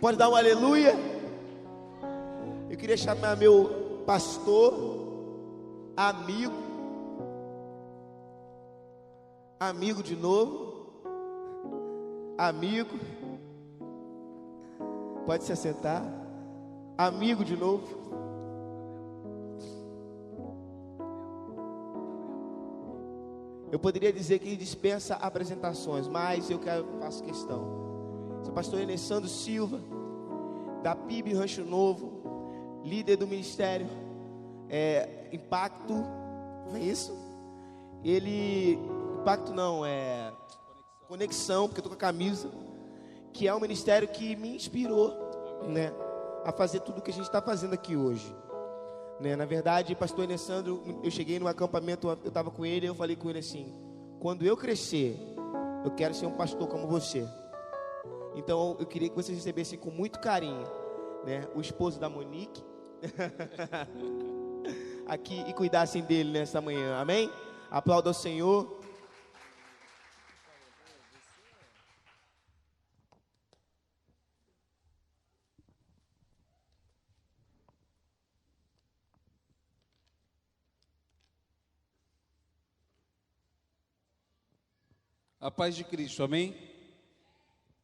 Pode dar um aleluia? Eu queria chamar meu pastor, amigo de novo, amigo, pode se assentar, amigo de novo. Eu poderia dizer que ele dispensa apresentações, mas faço questão. Sou pastor Alessandro Silva, da PIB Rancho Novo, líder do ministério Impacto, não é isso? Impacto não, Conexão, porque eu estou com a camisa, que é um ministério que me inspirou, né, a fazer tudo o que a gente está fazendo aqui hoje, né? Na verdade, pastor Alessandro, eu cheguei no acampamento, eu estava com ele, eu falei com ele assim: quando eu crescer, eu quero ser um pastor como você. Então eu queria que vocês recebessem com muito carinho, né, o esposo da Monique aqui e cuidassem dele nessa manhã, amém? Aplauda ao Senhor. A paz de Cristo, amém?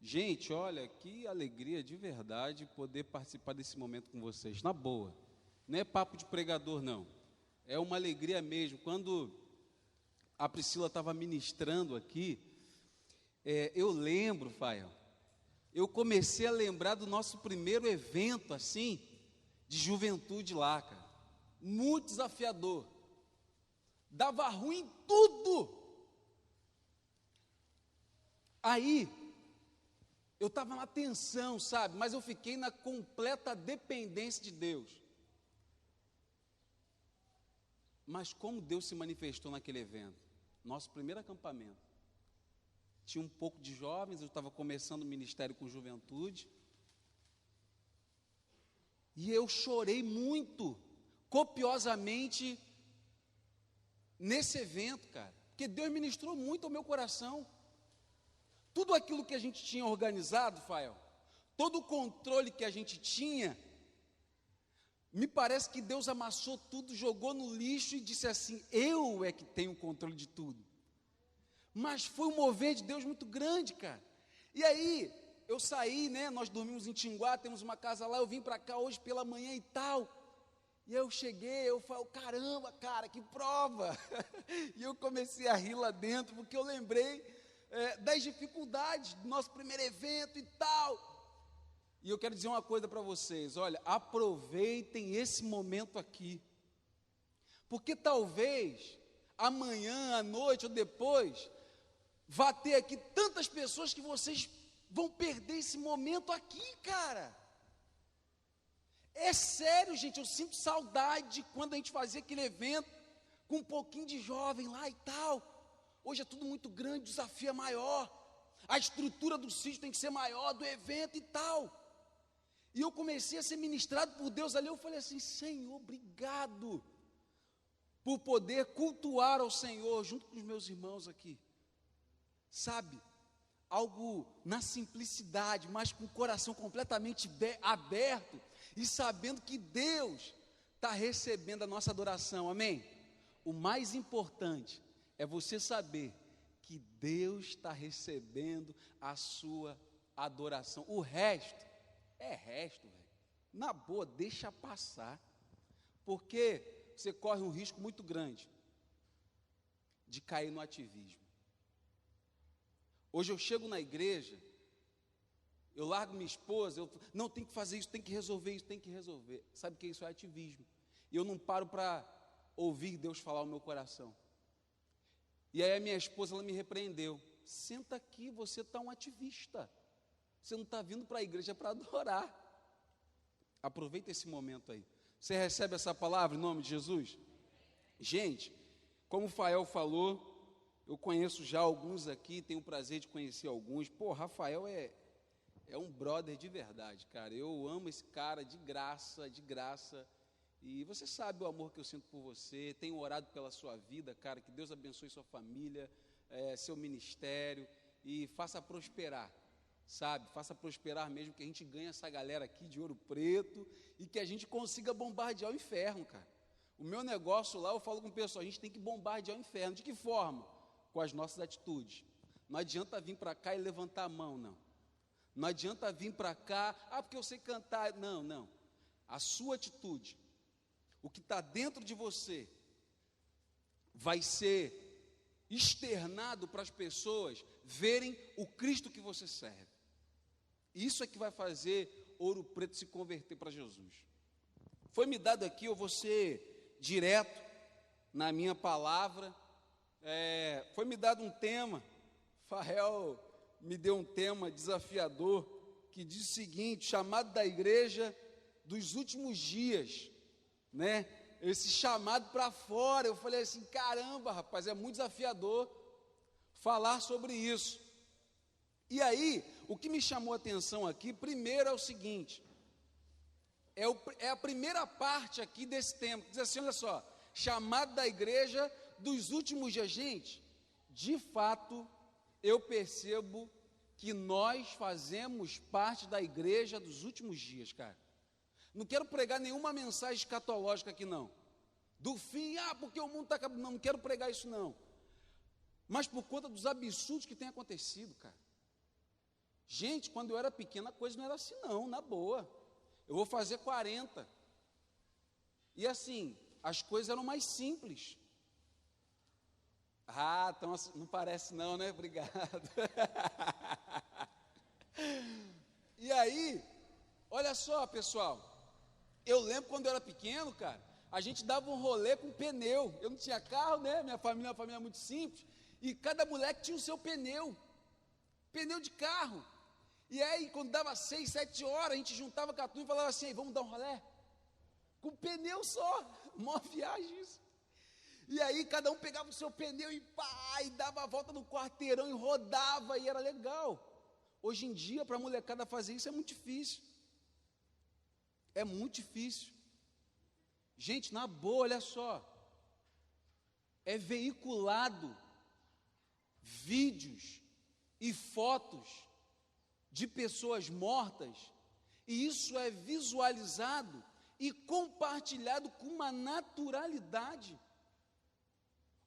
Gente, olha, que alegria de verdade poder participar desse momento com vocês, na boa. Não é papo de pregador, não. É uma alegria mesmo. Quando a Priscila estava ministrando aqui, eu lembro, Fael, eu comecei a lembrar do nosso primeiro evento, assim, de juventude lá, cara. Muito desafiador. Dava ruim em tudo. Aí, eu estava na tensão, sabe? Mas eu fiquei na completa dependência de Deus. Mas como Deus se manifestou naquele evento? Nosso primeiro acampamento. Tinha um pouco de jovens, eu estava começando o ministério com juventude. E eu chorei muito, copiosamente, nesse evento, cara. Porque Deus ministrou muito ao meu coração. Tudo aquilo que a gente tinha organizado, Fael, todo o controle que a gente tinha, me parece que Deus amassou tudo, jogou no lixo e disse assim: eu é que tenho o controle de tudo. Mas foi um mover de Deus muito grande, cara. E aí, eu saí, né, nós dormimos em Tinguá, temos uma casa lá, eu vim para cá hoje pela manhã e tal. E eu cheguei, eu falei: caramba, cara, que prova. E eu comecei a rir lá dentro, porque eu lembrei das dificuldades do nosso primeiro evento e tal. E eu quero dizer uma coisa para vocês: olha, aproveitem esse momento aqui, porque talvez amanhã, à noite ou depois, vá ter aqui tantas pessoas que vocês vão perder esse momento aqui, cara. É sério, gente, eu sinto saudade de quando a gente fazia aquele evento com um pouquinho de jovem lá e tal. Hoje é tudo muito grande, o desafio é maior, a estrutura do sítio tem que ser maior, do evento e tal. E eu comecei a ser ministrado por Deus ali, eu falei assim: Senhor, obrigado por poder cultuar ao Senhor junto com os meus irmãos aqui. Sabe, algo na simplicidade, mas com o coração completamente aberto e sabendo que Deus está recebendo a nossa adoração, amém? O mais importante é você saber que Deus está recebendo a sua adoração. O resto é resto, velho. Na boa, deixa passar. Porque você corre um risco muito grande de cair no ativismo. Hoje eu chego na igreja, eu largo minha esposa, não, tem que fazer isso, tem que resolver isso, tem que resolver. Sabe o que isso é? Ativismo. E eu não paro para ouvir Deus falar ao meu coração. E aí a minha esposa, ela me repreendeu: senta aqui, você está um ativista, você não está vindo para a igreja para adorar. Aproveita esse momento aí. Você recebe essa palavra em nome de Jesus? Gente, como o Fael falou, eu conheço já alguns aqui, tenho o prazer de conhecer alguns. Pô, Rafael é um brother de verdade, cara. Eu amo esse cara de graça, de graça. E você sabe o amor que eu sinto por você. Tenho orado pela sua vida, cara. Que Deus abençoe sua família, seu ministério e faça prosperar. sabe? Faça prosperar mesmo, que a gente ganhe essa galera aqui de Ouro Preto e que a gente consiga bombardear o inferno, cara. O meu negócio lá, eu falo com o pessoal, a gente tem que bombardear o inferno. De que forma? Com as nossas atitudes. Não adianta vir para cá e levantar a mão, não. Não adianta vir para cá, porque eu sei cantar. Não, não. A sua atitude, o que está dentro de você, vai ser externado para as pessoas verem o Cristo que você serve. Isso é que vai fazer Ouro Preto se converter para Jesus. Foi me dado aqui, eu vou ser direto na minha palavra, foi me dado um tema, Fael me deu um tema desafiador, que diz o seguinte: chamado da igreja dos últimos dias, né? Esse chamado para fora. Eu falei assim, caramba, rapaz, é muito desafiador falar sobre isso. E aí, o que me chamou a atenção aqui, primeiro é o seguinte, é a primeira parte aqui desse tema, que diz assim, olha só, chamado da igreja dos últimos dias. Gente, de fato, eu percebo que nós fazemos parte da igreja dos últimos dias, cara. Não quero pregar nenhuma mensagem escatológica aqui, não. Do fim, porque o mundo está acabando. Não quero pregar isso, não. Mas por conta dos absurdos que tem acontecido, cara. Gente, quando eu era pequeno, a coisa não era assim, não, na boa. Eu vou fazer 40. E assim, as coisas eram mais simples. Então não parece não, né? Obrigado. E aí, olha só, pessoal. Eu lembro quando eu era pequeno, cara, a gente dava um rolê com pneu. Eu não tinha carro, né? Minha família é uma família muito simples. E cada moleque tinha o seu pneu de carro. E aí, quando dava 6, 7 horas, a gente juntava com a turma e falava assim, vamos dar um rolê? Com pneu só, mó viagem isso. E aí, cada um pegava o seu pneu e dava a volta no quarteirão e rodava, e era legal. Hoje em dia, para a molecada fazer isso é muito difícil. É muito difícil. Gente, na boa, olha só. É veiculado vídeos e fotos de pessoas mortas, e isso é visualizado e compartilhado com uma naturalidade.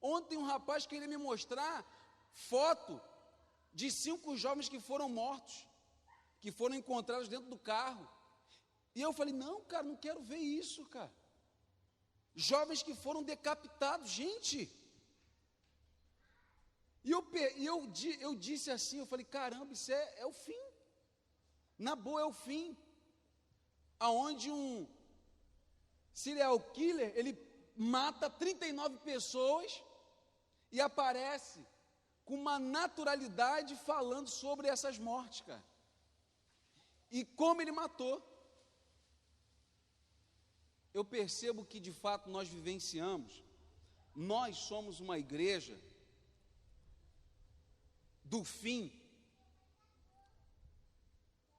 Ontem um rapaz queria me mostrar foto de 5 jovens que foram mortos, que foram encontrados dentro do carro. E eu falei, não, cara, não quero ver isso, cara. Jovens que foram decapitados, gente. E eu disse assim, eu falei, caramba, isso é o fim. Na boa é o fim. Aonde um serial killer, ele mata 39 pessoas e aparece com uma naturalidade falando sobre essas mortes, cara. E como ele matou. Eu percebo que de fato nós vivenciamos, nós somos uma igreja do fim,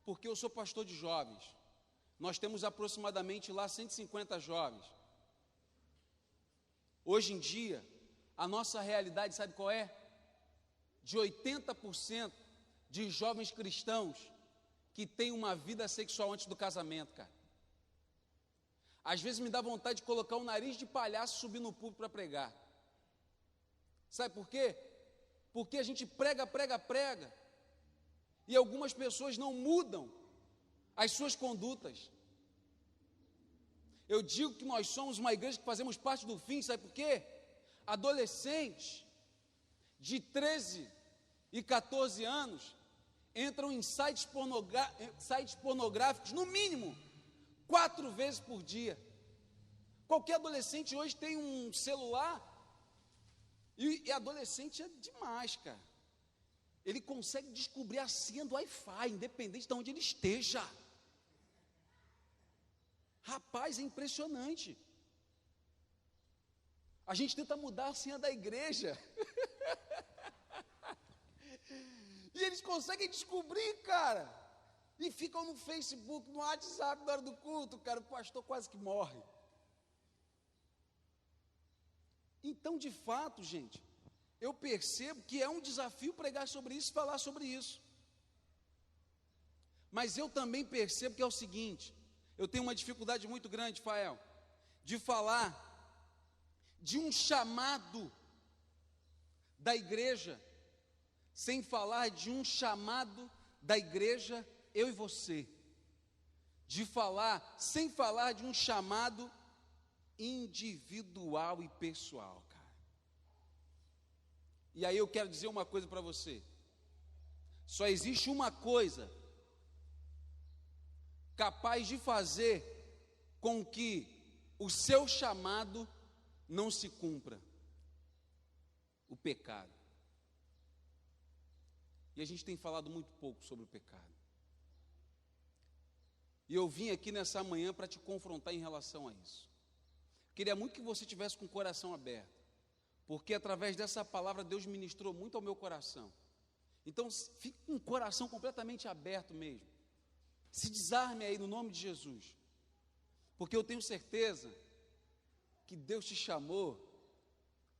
porque eu sou pastor de jovens, nós temos aproximadamente lá 150 jovens. Hoje em dia, a nossa realidade, sabe qual é? De 80% de jovens cristãos que têm uma vida sexual antes do casamento, cara. Às vezes me dá vontade de colocar um nariz de palhaço e subir no púlpito para pregar. Sabe por quê? Porque a gente prega, e algumas pessoas não mudam as suas condutas. Eu digo que nós somos uma igreja que fazemos parte do fim, sabe por quê? Adolescentes de 13 e 14 anos entram em sites pornográficos, no mínimo 4 vezes por dia. Qualquer adolescente hoje tem um celular, e adolescente é demais, cara. Ele consegue descobrir a senha do Wi-Fi, independente de onde ele esteja. Rapaz, é impressionante. A gente tenta mudar a senha da igreja. E eles conseguem descobrir, cara. E ficam no Facebook, no WhatsApp, na hora do culto, cara, o pastor quase que morre. Então, de fato, gente, eu percebo que é um desafio pregar sobre isso, falar sobre isso. Mas eu também percebo que é o seguinte: eu tenho uma dificuldade muito grande, Fael, de falar de um chamado da igreja, sem falar de um chamado da igreja, eu e você. De falar, sem falar de um chamado individual e pessoal, cara. E aí eu quero dizer uma coisa para você: só existe uma coisa capaz de fazer com que o seu chamado não se cumpra: o pecado. E a gente tem falado muito pouco sobre o pecado. E eu vim aqui nessa manhã para te confrontar em relação a isso. Queria muito que você tivesse com o coração aberto, porque através dessa palavra Deus ministrou muito ao meu coração. Então fique com o coração completamente aberto mesmo. Se desarme aí no nome de Jesus, porque eu tenho certeza que Deus te chamou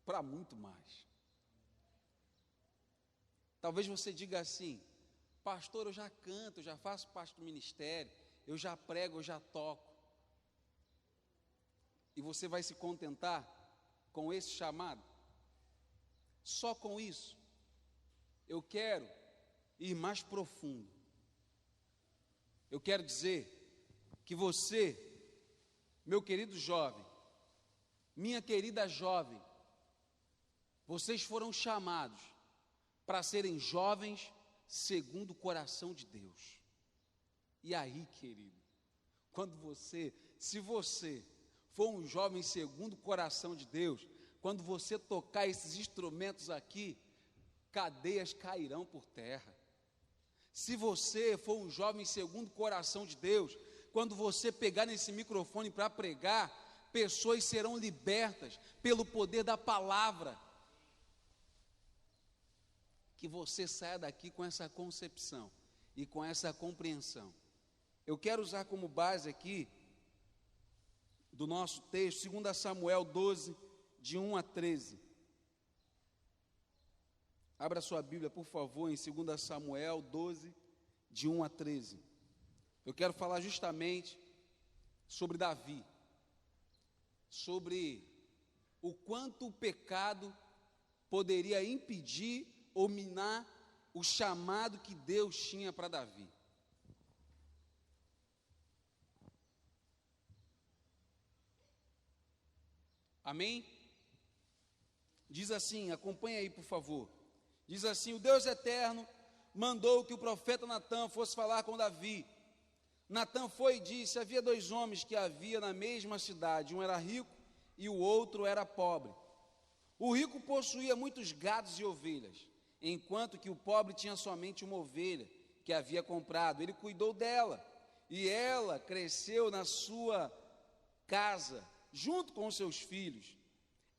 para muito mais. Talvez você diga assim: pastor, eu já canto, eu já faço parte do ministério, eu já prego, eu já toco. E você vai se contentar com esse chamado? Só com isso? Eu quero ir mais profundo. Eu quero dizer que você, meu querido jovem, minha querida jovem, vocês foram chamados para serem jovens segundo o coração de Deus. E aí, querido, se você for um jovem segundo o coração de Deus, quando você tocar esses instrumentos aqui, cadeias cairão por terra. Se você for um jovem segundo o coração de Deus, quando você pegar nesse microfone para pregar, pessoas serão libertas pelo poder da palavra. Que você saia daqui com essa concepção e com essa compreensão. Eu quero usar como base aqui do nosso texto, 2 Samuel 12, de 1 a 13. Abra sua Bíblia, por favor, em 2 Samuel 12, de 1 a 13. Eu quero falar justamente sobre Davi, sobre o quanto o pecado poderia impedir ou minar o chamado que Deus tinha para Davi. Amém? Diz assim, acompanha aí por favor. Diz assim: o Deus eterno mandou que o profeta Natã fosse falar com Davi. Natã foi e disse: havia 2 homens que havia na mesma cidade, um era rico e o outro era pobre. O rico possuía muitos gados e ovelhas, enquanto que o pobre tinha somente uma ovelha que havia comprado. Ele cuidou dela e ela cresceu na sua casa, junto com os seus filhos.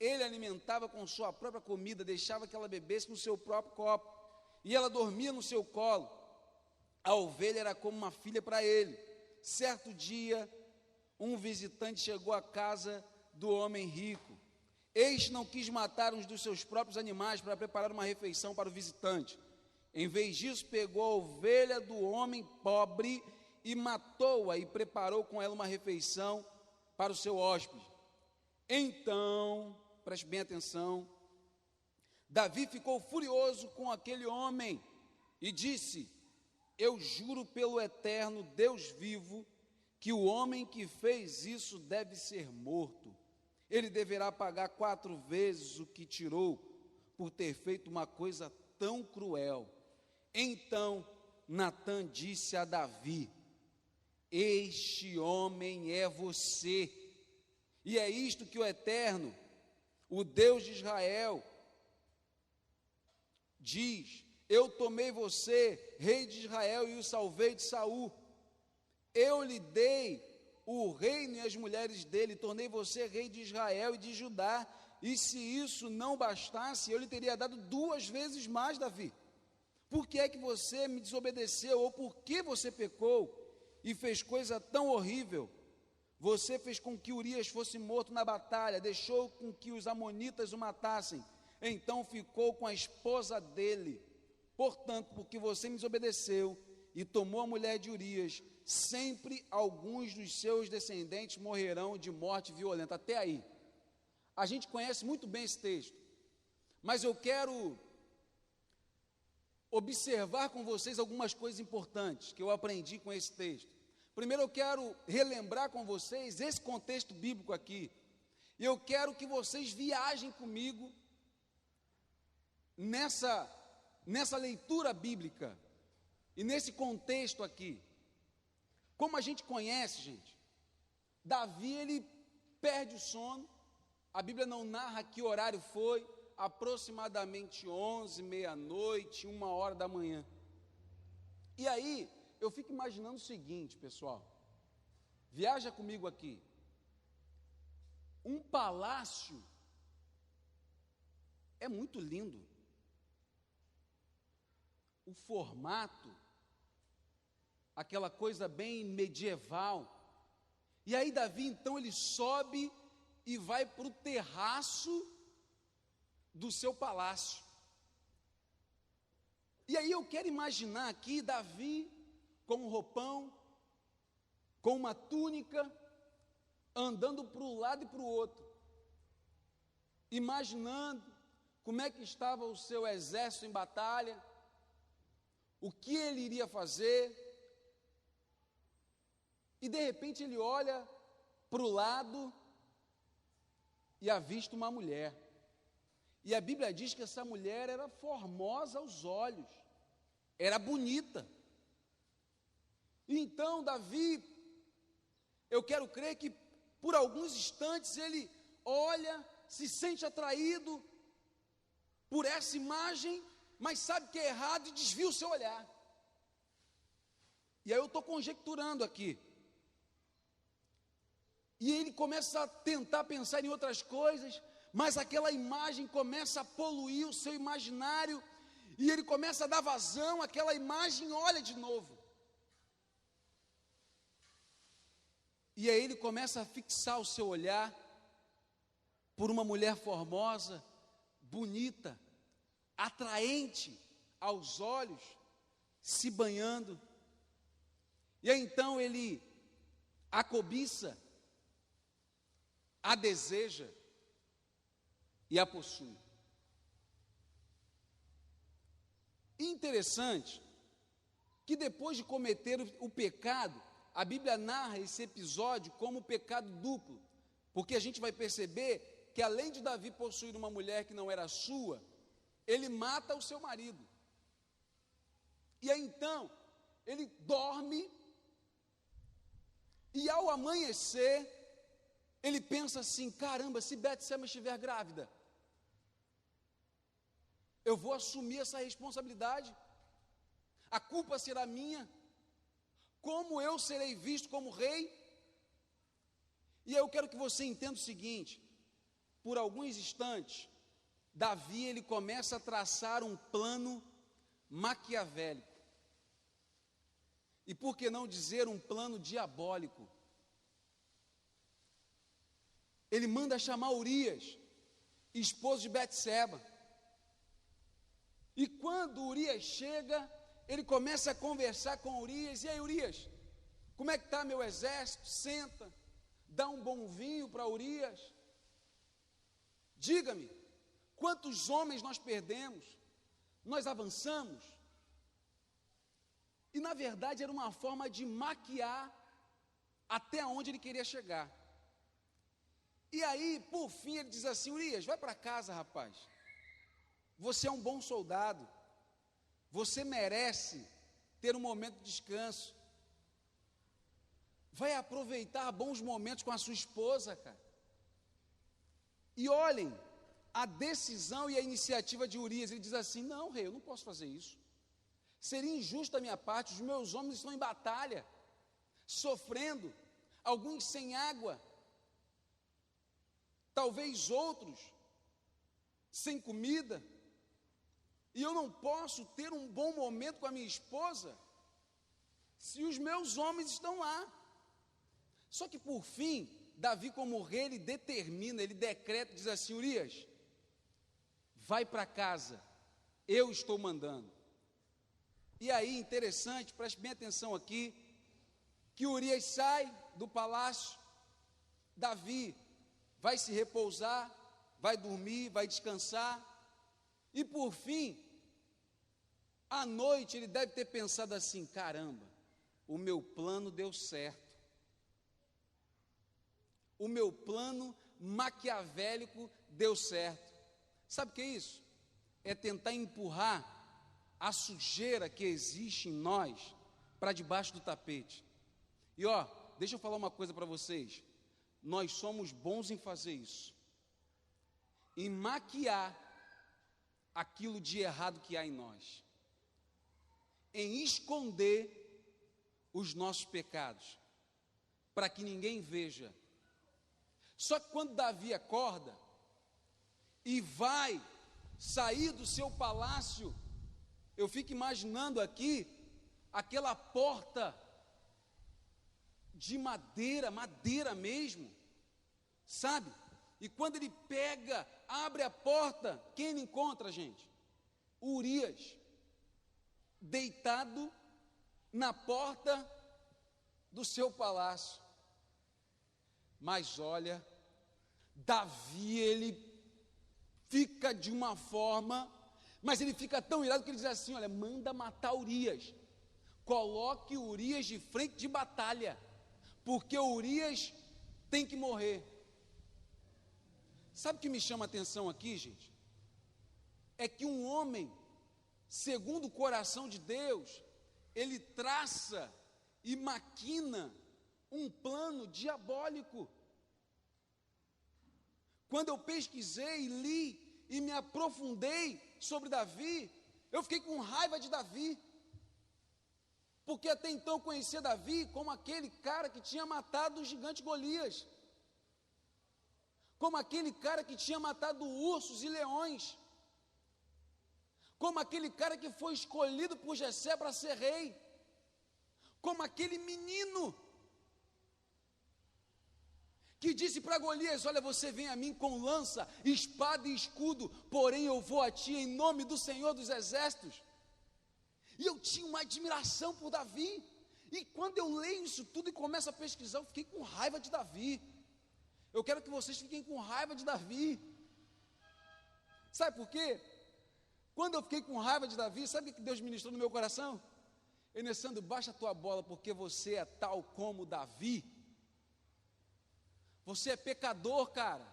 Ele alimentava com sua própria comida, deixava que ela bebesse no seu próprio copo, e ela dormia no seu colo. A ovelha era como uma filha para ele. Certo dia, um visitante chegou à casa do homem rico. Este não quis matar um dos seus próprios animais para preparar uma refeição para o visitante. Em vez disso, pegou a ovelha do homem pobre e matou-a e preparou com ela uma refeição para o seu hóspede. Então, preste bem atenção, Davi ficou furioso com aquele homem e disse: eu juro pelo eterno Deus vivo que o homem que fez isso deve ser morto. Ele deverá pagar 4 vezes o que tirou por ter feito uma coisa tão cruel. Então Natã disse a Davi: este homem é você. E é isto que o Eterno, o Deus de Israel, diz: eu tomei você, rei de Israel, e o salvei de Saul. Eu lhe dei o reino e as mulheres dele, tornei você rei de Israel e de Judá. E se isso não bastasse, eu lhe teria dado 2 vezes mais, Davi. Por que é que você me desobedeceu? Ou por que você pecou e fez coisa tão horrível? Você fez com que Urias fosse morto na batalha, deixou com que os amonitas o matassem, então ficou com a esposa dele. Portanto, porque você me desobedeceu, e tomou a mulher de Urias, sempre alguns dos seus descendentes morrerão de morte violenta. Até aí. A gente conhece muito bem esse texto, mas eu quero observar com vocês algumas coisas importantes que eu aprendi com esse texto. Primeiro, eu quero relembrar com vocês esse contexto bíblico aqui. E eu quero que vocês viajem comigo nessa leitura bíblica e nesse contexto aqui. Como a gente conhece, gente, Davi, ele perde o sono. A Bíblia não narra que horário foi, aproximadamente 11, meia-noite, 1h da manhã. E aí, eu fico imaginando o seguinte, pessoal, viaja comigo aqui. Um palácio é muito lindo. O formato, aquela coisa bem medieval. E aí Davi, então, ele sobe e vai para o terraço do seu palácio. E aí eu quero imaginar aqui Davi com um roupão, com uma túnica, andando para um lado e para o outro, imaginando como é que estava o seu exército em batalha, o que ele iria fazer, e de repente ele olha para o lado e avista uma mulher. E a Bíblia diz que essa mulher era formosa aos olhos, era bonita. E então Davi, eu quero crer que por alguns instantes ele olha, se sente atraído por essa imagem, mas sabe que é errado e desvia o seu olhar. E aí eu estou conjecturando aqui. E ele começa a tentar pensar em outras coisas, mas aquela imagem começa a poluir o seu imaginário, e ele começa a dar vazão àquela imagem, olha de novo. E aí ele começa a fixar o seu olhar por uma mulher formosa, bonita, atraente aos olhos, se banhando. E aí então ele a cobiça, a deseja e a possui. Interessante que depois de cometer o pecado, a Bíblia narra esse episódio como pecado duplo, porque a gente vai perceber que além de Davi possuir uma mulher que não era sua, ele mata o seu marido. E aí então, ele dorme, e ao amanhecer, ele pensa assim: caramba, se Betseba estiver grávida, eu vou assumir essa responsabilidade, a culpa será minha, como eu serei visto como rei? E eu quero que você entenda o seguinte: por alguns instantes, Davi, ele começa a traçar um plano maquiavélico, e por que não dizer um plano diabólico. Ele manda chamar Urias, esposo de Betseba, e quando Urias chega, ele começa a conversar com Urias. E aí, Urias, como é que está meu exército? Senta, dá um bom vinho para Urias. Diga-me, quantos homens nós perdemos? Nós avançamos? E na verdade era uma forma de maquiar até onde ele queria chegar. E aí, por fim, ele diz assim: Urias, vai para casa, rapaz. Você é um bom soldado. Você merece ter um momento de descanso. Vai aproveitar bons momentos com a sua esposa, cara. E olhem a decisão e a iniciativa de Urias. Ele diz assim: não, rei, eu não posso fazer isso. Seria injusto da minha parte, os meus homens estão em batalha, sofrendo, alguns sem água, talvez outros sem comida, e eu não posso ter um bom momento com a minha esposa se os meus homens estão lá. Só que por fim, Davi, como rei, ele determina, ele decreta, diz assim: Urias, vai para casa, eu estou mandando. E aí, interessante, preste bem atenção aqui, que Urias sai do palácio, Davi vai se repousar, vai dormir, vai descansar, e por fim, à noite ele deve ter pensado assim: caramba, o meu plano deu certo, o meu plano maquiavélico deu certo. Sabe o que é isso? É tentar empurrar a sujeira que existe em nós para debaixo do tapete. E ó, deixa eu falar uma coisa para vocês, nós somos bons em fazer isso, em maquiar aquilo de errado que há em nós, em esconder os nossos pecados, para que ninguém veja. Só que quando Davi acorda e vai sair do seu palácio, eu fico imaginando aqui aquela porta de madeira, madeira mesmo, sabe? E quando ele pega, abre a porta, quem ele encontra, gente? Urias, deitado na porta do seu palácio. Mas olha, Davi, ele fica de uma forma, mas ele fica tão irado que ele diz assim: olha, manda matar Urias, coloque Urias de frente de batalha, porque Urias tem que morrer. Sabe o que me chama a atenção aqui, gente? É que um homem, segundo o coração de Deus, ele traça e maquina um plano diabólico. Quando eu pesquisei, li e me aprofundei sobre Davi, eu fiquei com raiva de Davi, porque até então eu conhecia Davi como aquele cara que tinha matado o gigante Golias, como aquele cara que tinha matado ursos e leões, como aquele cara que foi escolhido por Jessé para ser rei, como aquele menino que disse para Golias: olha, você vem a mim com lança, espada e escudo, porém eu vou a ti em nome do Senhor dos Exércitos. E eu tinha uma admiração por Davi, e quando eu leio isso tudo e começo a pesquisar, eu fiquei com raiva de Davi. Eu quero que vocês fiquem com raiva de Davi. Sabe por quê? Quando eu fiquei com raiva de Davi, sabe o que Deus ministrou no meu coração? Enesandro, baixa a tua bola, porque você é tal como Davi. Você é pecador, cara.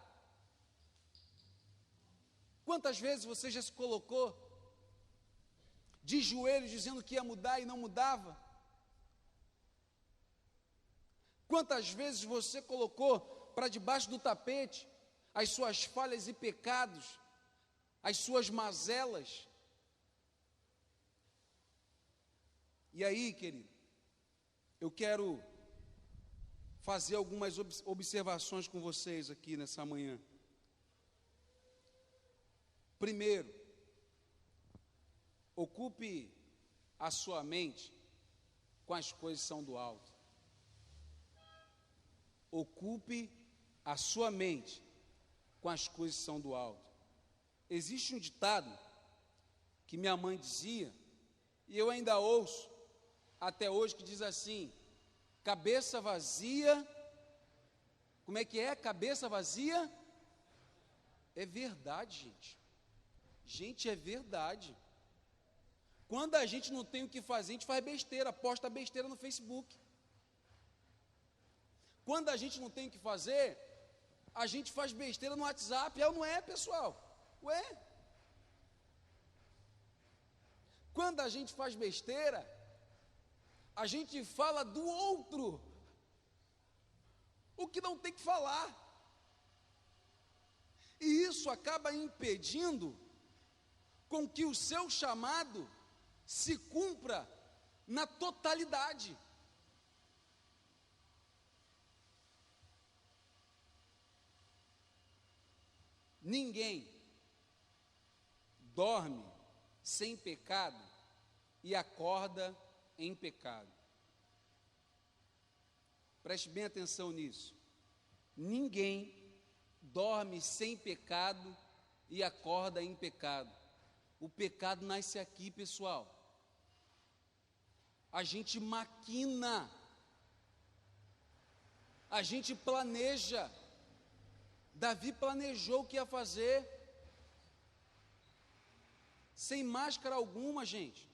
Quantas vezes você já se colocou de joelhos dizendo que ia mudar e não mudava? Quantas vezes você colocou para debaixo do tapete as suas falhas e pecados, as suas mazelas? E aí, querido, eu quero fazer algumas observações com vocês aqui nessa manhã. Primeiro, ocupe a sua mente com as coisas que são do alto. Ocupe a sua mente com as coisas que são do alto. Existe um ditado que minha mãe dizia, e eu ainda ouço até hoje, que diz assim: cabeça vazia, como é que é? Cabeça vazia? É verdade, gente. Gente, é verdade. Quando a gente não tem o que fazer, a gente faz besteira, posta besteira no Facebook. Quando a gente não tem o que fazer, a gente faz besteira no WhatsApp. É ou não é, pessoal? Ué? Quando a gente faz besteira, a gente fala do outro o que não tem que falar. E isso acaba impedindo com que o seu chamado se cumpra na totalidade. Ninguém dorme sem pecado e acorda em pecado. Preste bem atenção nisso. Ninguém dorme sem pecado e acorda em pecado. O pecado nasce aqui, pessoal. a gente maquina, a gente planeja. Davi planejou o que ia fazer, sem máscara alguma, gente.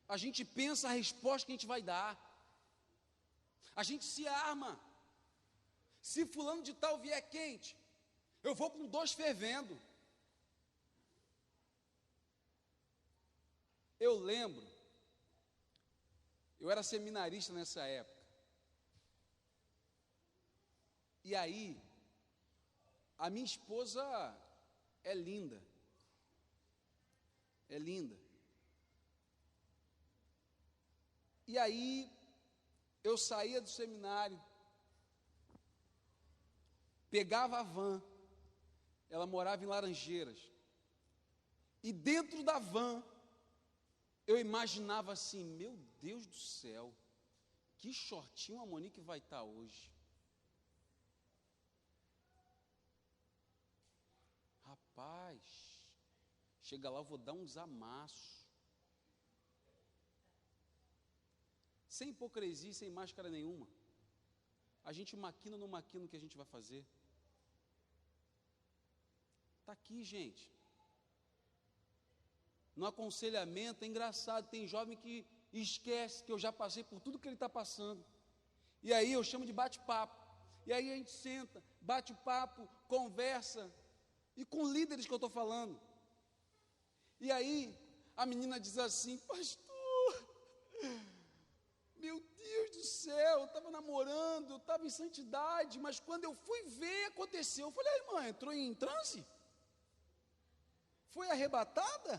A gente pensa a resposta que a gente vai dar, a gente se arma. Se fulano de tal vier quente, eu vou com 2 fervendo. Eu lembro, eu era seminarista nessa época, e aí, a minha esposa é linda, e aí, eu saía do seminário, pegava a van, ela morava em Laranjeiras, e dentro da van, eu imaginava assim, meu Deus do céu, que shortinho a Monique vai estar hoje. Rapaz, chega lá, eu vou dar uns amassos. Sem hipocrisia e sem máscara nenhuma. A gente maquina no maquino que a gente vai fazer. Está aqui, gente. No aconselhamento, é engraçado, tem jovem que esquece que eu já passei por tudo que ele está passando. E aí eu chamo de bate-papo. E aí a gente senta, bate o papo, conversa. E com líderes que eu estou falando. E aí a menina diz assim, pastor, meu Deus do céu, eu estava namorando, eu estava em santidade, mas quando eu fui ver, aconteceu. Eu falei, irmã, entrou em transe? Foi arrebatada?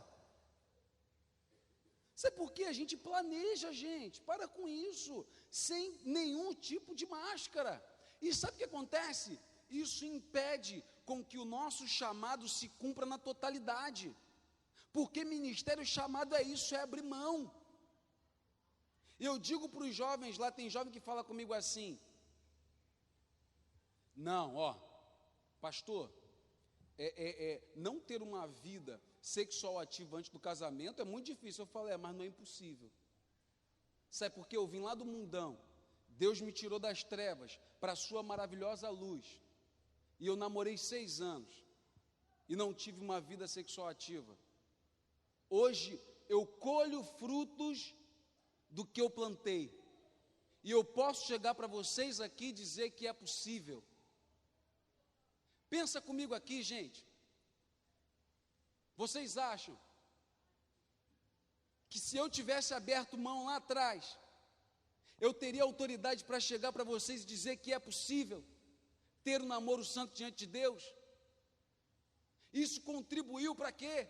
Sabe por quê? A gente planeja, gente, para com isso, sem nenhum tipo de máscara. E sabe o que acontece? Isso impede com que o nosso chamado se cumpra na totalidade. Porque ministério chamado é isso, é abrir mão. Eu digo para os jovens lá, tem jovem que fala comigo assim, não, ó, pastor, não ter uma vida sexual ativa antes do casamento é muito difícil. Eu falo, mas não é impossível. Sabe por quê? Eu vim lá do mundão, Deus me tirou das trevas para a sua maravilhosa luz, e eu namorei 6 anos, e não tive uma vida sexual ativa. Hoje eu colho frutos do que eu plantei, e eu posso chegar para vocês aqui e dizer que é possível. Pensa comigo aqui, gente. Vocês acham que se eu tivesse aberto mão lá atrás, eu teria autoridade para chegar para vocês e dizer que é possível ter um namoro santo diante de Deus? Isso contribuiu para quê?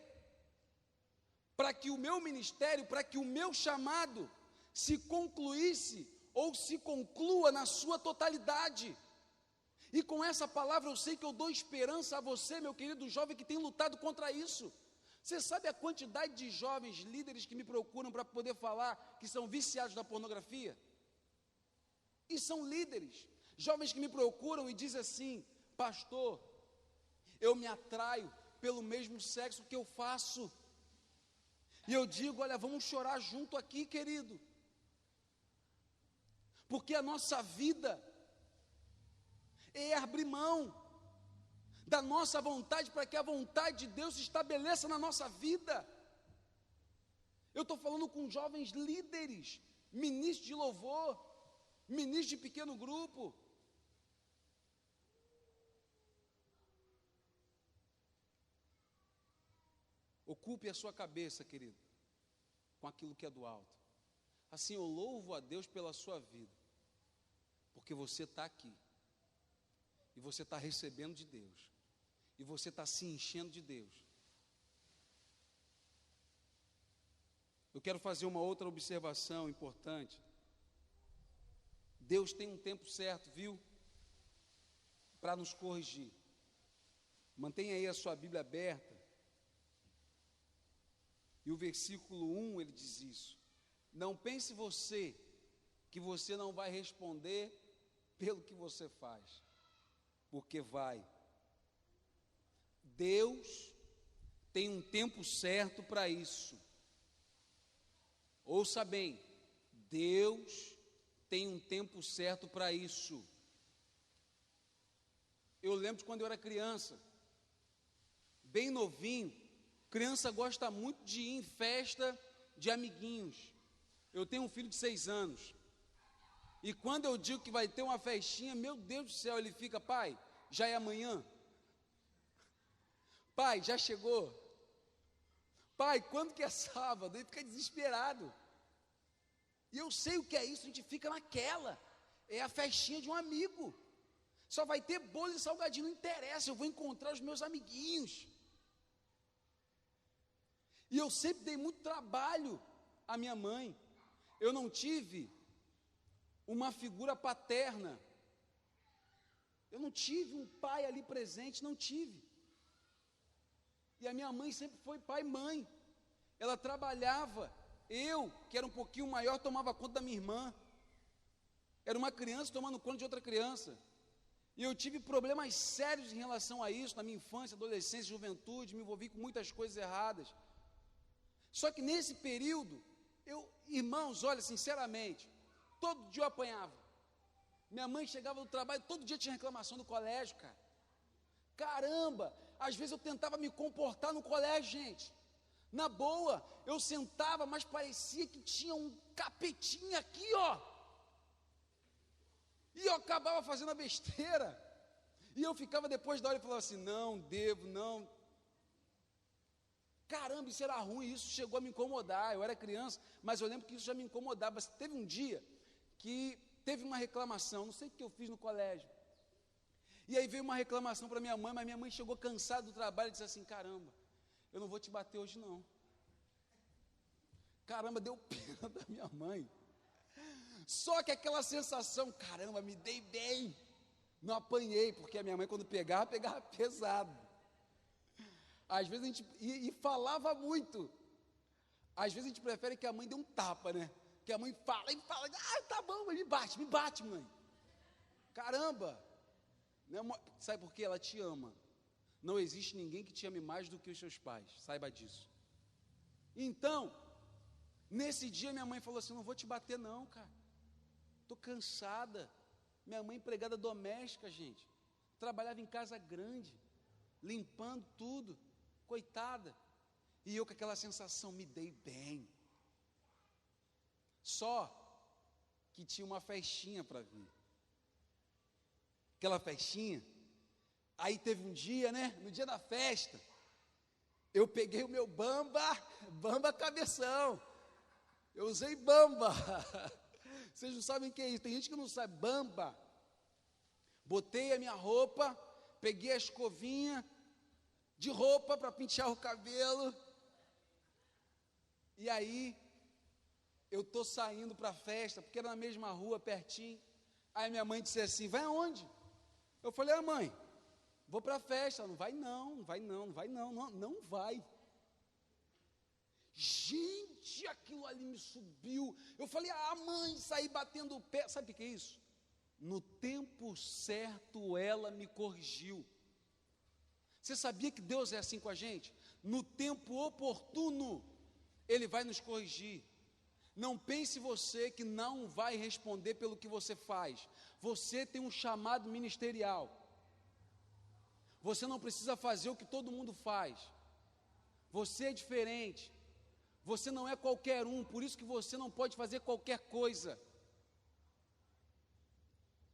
Para que o meu ministério, para que o meu chamado se concluísse ou se conclua na sua totalidade. E com essa palavra eu sei que eu dou esperança a você, meu querido jovem, que tem lutado contra isso. Você sabe a quantidade de jovens líderes que me procuram para poder falar que são viciados na pornografia? E são líderes, jovens que me procuram e dizem assim, pastor, eu me atraio pelo mesmo sexo que eu faço. E eu digo, olha, vamos chorar junto aqui, querido. Porque a nossa vida é abrir mão da nossa vontade para que a vontade de Deus se estabeleça na nossa vida. Eu estou falando com jovens líderes, ministros de louvor, ministros de pequeno grupo. Ocupe a sua cabeça, querido, com aquilo que é do alto. Assim eu louvo a Deus pela sua vida, porque você está aqui, e você está recebendo de Deus, e você está se enchendo de Deus. Eu quero fazer uma outra observação importante. Deus tem um tempo certo, viu? Para nos corrigir. Mantenha aí a sua Bíblia aberta. E o versículo 1, ele diz isso. Não pense você que você não vai responder pelo que você faz, porque vai. Deus tem um tempo certo para isso. Ouça bem, Deus tem um tempo certo para isso. Eu lembro de quando eu era criança, bem novinho, criança gosta muito de ir em festa de amiguinhos. Eu tenho um filho de 6 anos, e quando eu digo que vai ter uma festinha, meu Deus do céu, ele fica: pai, já é amanhã? Pai, já chegou? Pai, quando que é sábado? Ele fica desesperado. E eu sei o que é isso, a gente fica naquela. É a festinha de um amigo. Só vai ter bolo e salgadinho, não interessa, eu vou encontrar os meus amiguinhos. E eu sempre dei muito trabalho à minha mãe. Eu não tive uma figura paterna. Eu não tive um pai ali presente, não tive. E a minha mãe sempre foi pai e mãe. Ela trabalhava. Eu, que era um pouquinho maior, tomava conta da minha irmã. Era uma criança tomando conta de outra criança. E eu tive problemas sérios em relação a isso, na minha infância, adolescência, juventude, me envolvi com muitas coisas erradas. Só que nesse período, irmãos, olha, sinceramente, todo dia eu apanhava. Minha mãe chegava do trabalho, todo dia tinha reclamação do colégio, cara. Caramba, às vezes eu tentava me comportar no colégio, gente. Na boa, eu sentava, mas parecia que tinha um capetinho aqui, ó. E eu acabava fazendo a besteira. E eu ficava depois da hora e falava assim: não, devo, não. Caramba, isso era ruim, isso chegou a me incomodar. Eu era criança, mas eu lembro que isso já me incomodava. Teve um dia que teve uma reclamação, não sei o que eu fiz no colégio. E aí veio uma reclamação para minha mãe, mas minha mãe chegou cansada do trabalho e disse assim: caramba, eu não vou te bater hoje não. Caramba, deu pena da minha mãe. Só que aquela sensação, caramba, me dei bem. Não apanhei, porque a minha mãe quando pegava pesado. Às vezes a gente, e falava muito. Às vezes a gente prefere que a mãe dê um tapa, né? Que a mãe fala, tá bom, me bate, mãe. Caramba. Sabe por quê? Ela te ama. Não existe ninguém que te ame mais do que os seus pais, saiba disso. Então, nesse dia minha mãe falou assim: não vou te bater não, cara. Estou cansada. Minha mãe empregada doméstica, gente. Trabalhava em casa grande, limpando tudo. Coitada. E eu com aquela sensação, me dei bem. Só que tinha uma festinha para vir. Aquela festinha. Aí teve um dia, né? No dia da festa, eu peguei o meu bamba cabeção. Eu usei bamba. Vocês não sabem o que é isso. Tem gente que não sabe. Bamba. Botei a minha roupa, peguei a escovinha de roupa para pentear o cabelo. E aí, eu estou saindo para a festa, porque era na mesma rua, pertinho. Aí minha mãe disse assim: vai aonde? Eu falei: mãe, vou para a festa. Ela: não vai não, não vai não, não vai não, não vai. Gente, aquilo ali me subiu. Eu falei: mãe, saí batendo o pé. Sabe o que é isso? No tempo certo ela me corrigiu. Você sabia que Deus é assim com a gente? No tempo oportuno Ele vai nos corrigir. Não pense você que não vai responder pelo que você faz. Você tem um chamado ministerial. Você não precisa fazer o que todo mundo faz. Você é diferente. Você não é qualquer um, por isso que você não pode fazer qualquer coisa.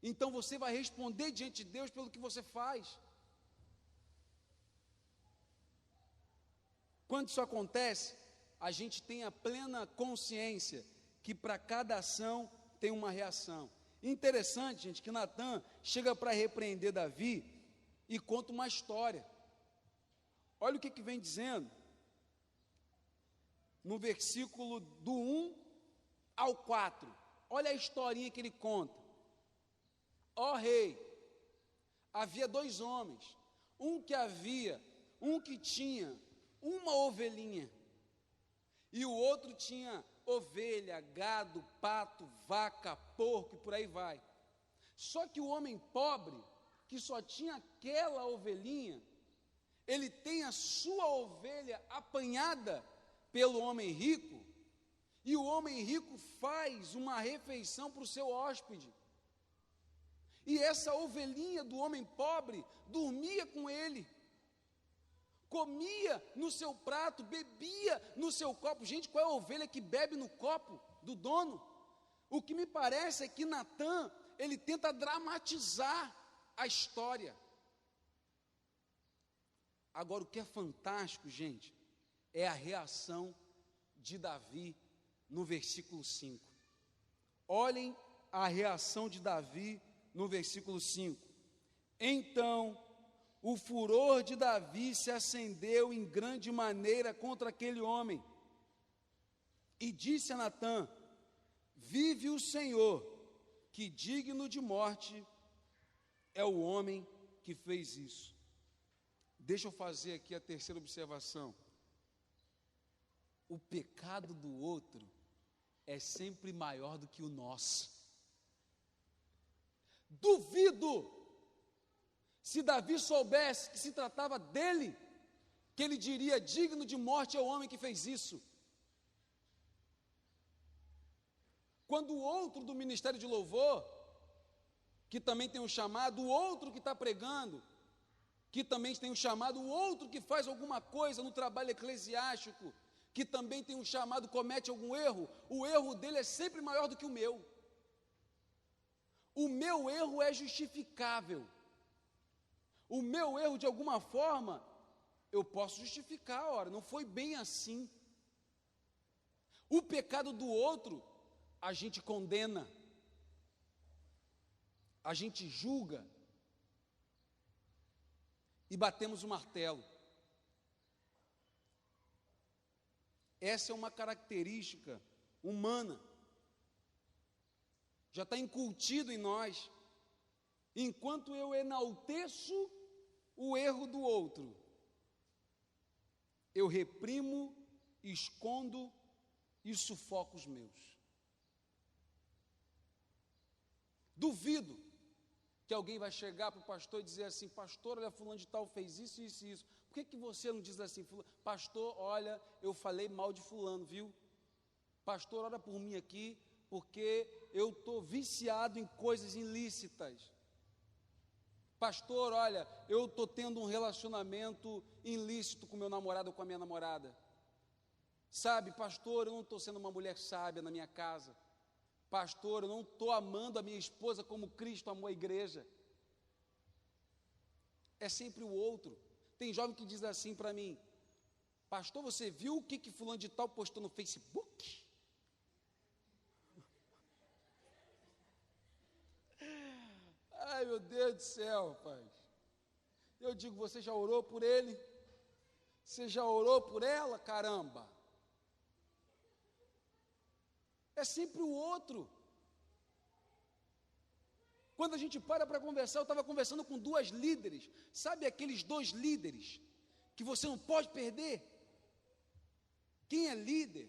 Então você vai responder diante de Deus pelo que você faz. Quando isso acontece, a gente tem a plena consciência que para cada ação tem uma reação. Interessante, gente, que Natã chega para repreender Davi e conta uma história. Olha o que vem dizendo no versículo do 1 ao 4. Olha a historinha que ele conta. Ó rei, havia 2 homens, um que tinha uma ovelhinha, e o outro tinha ovelha, gado, pato, vaca, porco e por aí vai. Só que o homem pobre, que só tinha aquela ovelhinha, ele tem a sua ovelha apanhada pelo homem rico, E o homem rico faz uma refeição para o seu hóspede. E essa ovelhinha do homem pobre dormia com ele, comia no seu prato, bebia no seu copo. Gente, qual é a ovelha que bebe no copo do dono? O que me parece é que Natã, ele tenta dramatizar a história. Agora, o que é fantástico, gente, é a reação de Davi no versículo 5. Olhem a reação de Davi no versículo 5. Então, o furor de Davi se acendeu em grande maneira contra aquele homem. E disse a Natã: vive o Senhor, que digno de morte é o homem que fez isso. Deixa eu fazer aqui a terceira observação. O pecado do outro é sempre maior do que o nosso. Duvido, se Davi soubesse que se tratava dele, que ele diria: digno de morte é o homem que fez isso. Quando o outro do ministério de louvor, que também tem um chamado, o outro que está pregando, que também tem um chamado, o outro que faz alguma coisa no trabalho eclesiástico, que também tem um chamado, comete algum erro, o erro dele é sempre maior do que o meu. O meu erro é justificável. O meu erro, de alguma forma, eu posso justificar, ora, não foi bem assim. O pecado do outro, a gente condena, a gente julga e batemos o martelo. Essa é uma característica humana, já está incutido em nós. Enquanto eu enalteço o erro do outro, eu reprimo, escondo e sufoco os meus. Duvido que alguém vai chegar para o pastor e dizer assim: pastor, olha, fulano de tal fez isso, isso e isso. Por que você não diz assim: pastor, olha, eu falei mal de fulano, viu? Pastor, ora por mim aqui, porque eu estou viciado em coisas ilícitas. Pastor, olha, eu estou tendo um relacionamento ilícito com meu namorado ou com a minha namorada. Sabe, pastor, eu não estou sendo uma mulher sábia na minha casa. Pastor, eu não estou amando a minha esposa como Cristo amou a igreja. É sempre o outro. Tem jovem que diz assim para mim: pastor, você viu o que fulano de tal postou no Facebook? Ai, meu Deus do céu, rapaz. Eu digo: você já orou por ele? Você já orou por ela? Caramba. É sempre o outro. Quando a gente para conversar, eu estava conversando com duas líderes. Sabe aqueles dois líderes que você não pode perder? Quem é líder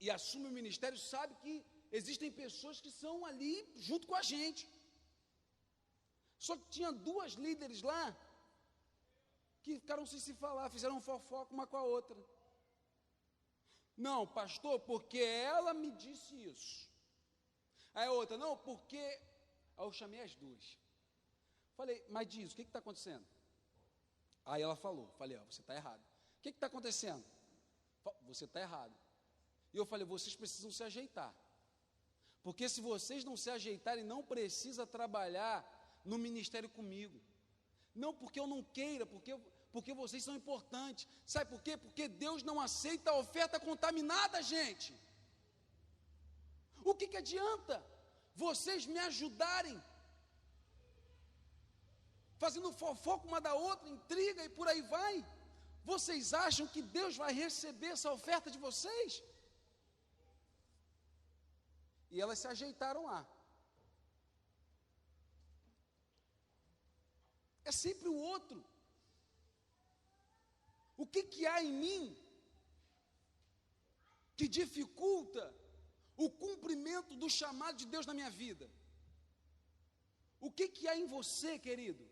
e assume o ministério sabe que existem pessoas que são ali junto com a gente. Só que tinha duas líderes lá que ficaram sem se falar, fizeram fofoca uma com a outra. Não, pastor, porque ela me disse isso. Aí a outra: não, porque... Aí eu chamei as duas. Falei: mas diz, o que está acontecendo? Aí ela falou. Falei: ó, você está errado. O que está acontecendo? Você está errado. E eu falei: vocês precisam se ajeitar. Porque se vocês não se ajeitarem, não precisa trabalhar no ministério comigo. Não porque eu não queira, porque vocês são importantes. Sabe por quê? Porque Deus não aceita a oferta contaminada, gente. O que adianta vocês me ajudarem, fazendo fofoca uma da outra, intriga e por aí vai? Vocês acham que Deus vai receber essa oferta de vocês? E elas se ajeitaram lá. É sempre o outro. O que há em mim que dificulta o cumprimento do chamado de Deus na minha vida? O que há em você, querido,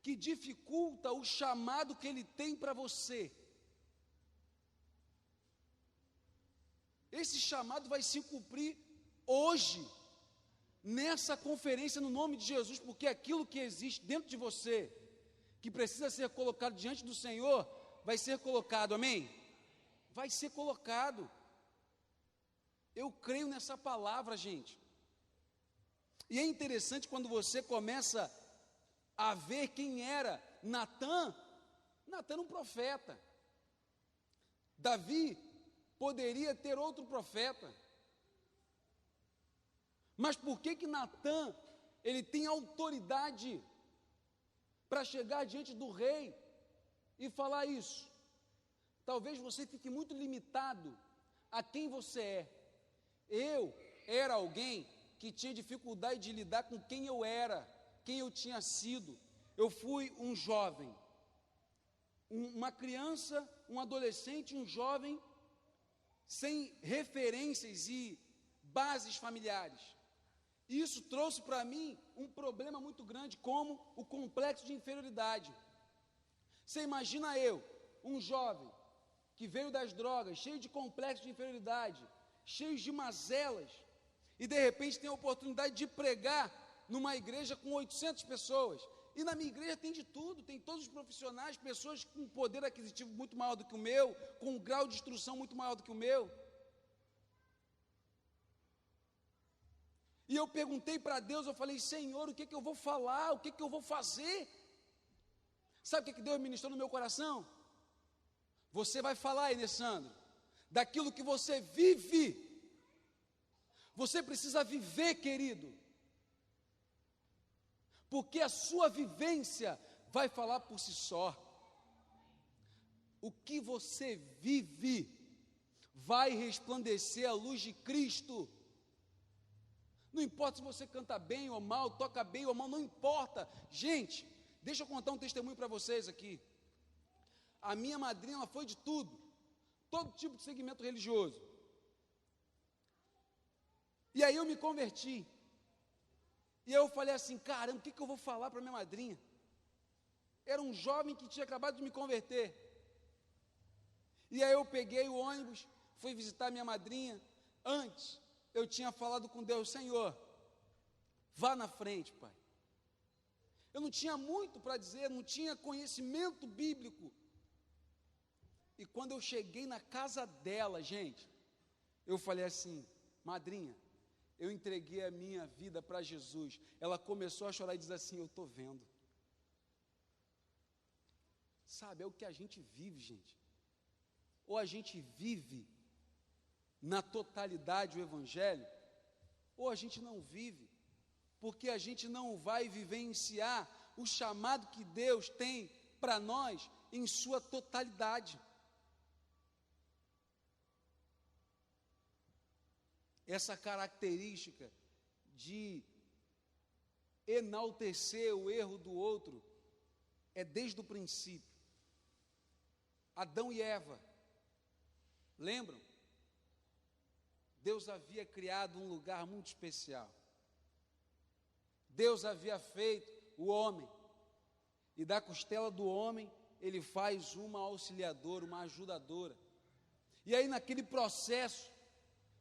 que dificulta o chamado que Ele tem para você? Esse chamado vai se cumprir hoje, nessa conferência, no nome de Jesus, porque aquilo que existe dentro de você, que precisa ser colocado diante do Senhor, vai ser colocado, amém? Vai ser colocado. Eu creio nessa palavra, gente. E é interessante quando você começa a ver quem era Natã. Natã era um profeta. Davi poderia ter outro profeta. Mas por que Natã, ele tem autoridade para chegar diante do rei e falar isso? Talvez você fique muito limitado a quem você é. Eu era alguém que tinha dificuldade de lidar com quem eu era, quem eu tinha sido. Eu fui um jovem, uma criança, um adolescente, um jovem, sem referências e bases familiares. Isso trouxe para mim um problema muito grande, como o complexo de inferioridade. Você imagina eu, um jovem, que veio das drogas, cheio de complexo de inferioridade, cheio de mazelas, e de repente tem a oportunidade de pregar numa igreja com 800 pessoas, e na minha igreja tem de tudo, tem todos os profissionais, pessoas com poder aquisitivo muito maior do que o meu, com um grau de instrução muito maior do que o meu. E eu perguntei para Deus, eu falei, Senhor, o que eu vou falar, o que eu vou fazer? Sabe o que Deus ministrou no meu coração? Você vai falar, Alessandro, daquilo que você vive. Você precisa viver, querido, porque a sua vivência vai falar por si só. O que você vive vai resplandecer a luz de Cristo. Não importa se você canta bem ou mal, toca bem ou mal, não importa. Gente, deixa eu contar um testemunho para vocês aqui. A minha madrinha, ela foi de tudo, todo tipo de segmento religioso. E aí eu me converti. E eu falei assim, caramba, o que eu vou falar para minha madrinha? Era um jovem que tinha acabado de me converter. E aí eu peguei o ônibus, fui visitar minha madrinha. Antes, eu tinha falado com Deus, Senhor, vá na frente, Pai. Eu não tinha muito para dizer, não tinha conhecimento bíblico. E quando eu cheguei na casa dela, gente, eu falei assim, madrinha, eu entreguei a minha vida para Jesus. Ela começou a chorar e diz assim, eu estou vendo. Sabe, é o que a gente vive, gente. Ou a gente vive na totalidade o Evangelho, ou a gente não vive, porque a gente não vai vivenciar o chamado que Deus tem para nós em sua totalidade. Essa característica de enaltecer o erro do outro é desde o princípio. Adão e Eva, lembram? Deus havia criado um lugar muito especial. Deus havia feito o homem, e da costela do homem ele faz uma auxiliadora, uma ajudadora. E aí naquele processo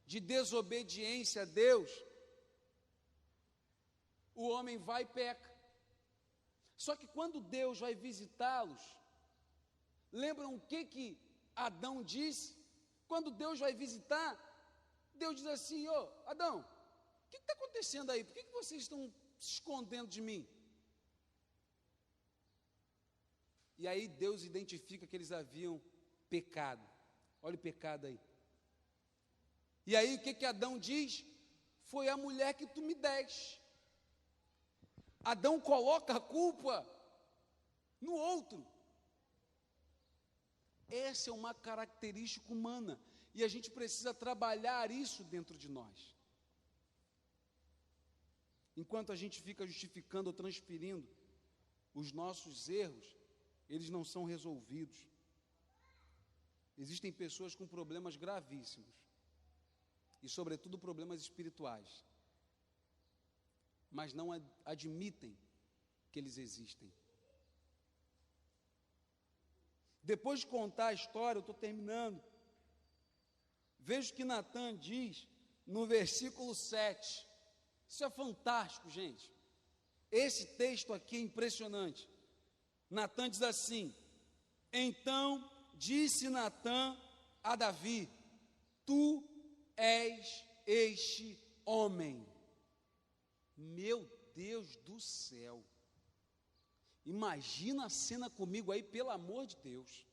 de desobediência a Deus, o homem vai e peca. Só que quando Deus vai visitá-los, lembram o que Adão disse? Quando Deus vai visitar, Deus diz assim, Adão, o que está acontecendo aí? Por que vocês estão se escondendo de mim? E aí Deus identifica que eles haviam pecado. Olha o pecado aí. E aí o que Adão diz? Foi a mulher que tu me deste. Adão coloca a culpa no outro. Essa é uma característica humana, e a gente precisa trabalhar isso dentro de nós. Enquanto a gente fica justificando ou transferindo os nossos erros, eles não são resolvidos. Existem pessoas com problemas gravíssimos, e sobretudo problemas espirituais, mas não admitem que eles existem. Depois de contar a história, eu estou terminando, Veja o que Natan diz no versículo 7. Isso é fantástico, gente. Esse texto aqui é impressionante. Natan diz assim: então disse Natan a Davi: tu és este homem. Meu Deus do céu. Imagina a cena comigo aí, pelo amor de Deus.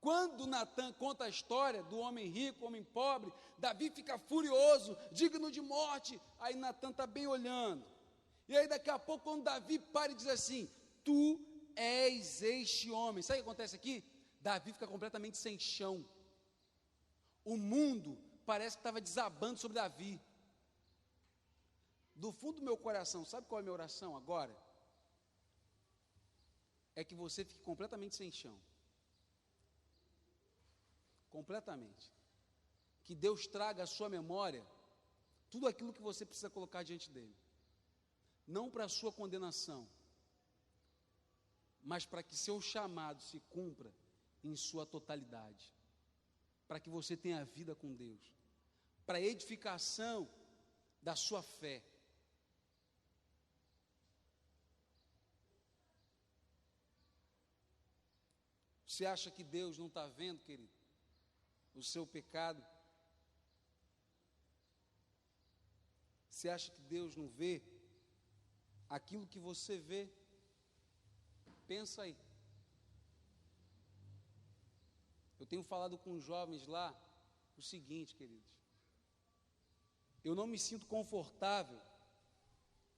Quando Natan conta a história do homem rico, homem pobre, Davi fica furioso, digno de morte. Aí Natan está bem olhando. E aí daqui a pouco, quando Davi para e diz assim: tu és este homem. Sabe o que acontece aqui? Davi fica completamente sem chão. O mundo parece que estava desabando sobre Davi. Do fundo do meu coração, sabe qual é a minha oração agora? É que você fique completamente sem chão. Completamente. Que Deus traga à sua memória tudo aquilo que você precisa colocar diante dele. Não para a sua condenação, mas para que seu chamado se cumpra em sua totalidade. Para que você tenha vida com Deus. Para a edificação da sua fé. Você acha que Deus não está vendo, querido, o seu pecado? Você acha que Deus não vê aquilo que você vê? Pensa aí. Eu tenho falado com os jovens lá o seguinte, queridos: eu não me sinto confortável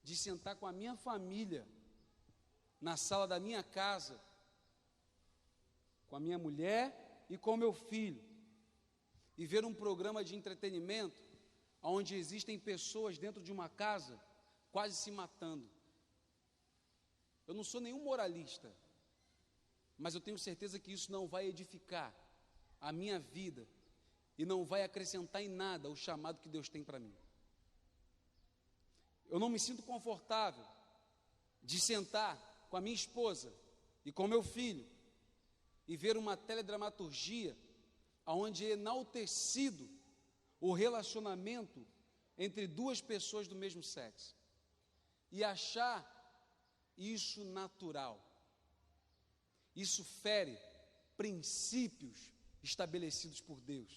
de sentar com a minha família na sala da minha casa, com a minha mulher e com o meu filho, e ver um programa de entretenimento onde existem pessoas dentro de uma casa quase se matando. Eu não sou nenhum moralista, mas eu tenho certeza que isso não vai edificar a minha vida e não vai acrescentar em nada o chamado que Deus tem para mim. Eu não me sinto confortável de sentar com a minha esposa e com meu filho e ver uma teledramaturgia onde é enaltecido o relacionamento entre duas pessoas do mesmo sexo e achar isso natural. Isso fere princípios estabelecidos por Deus.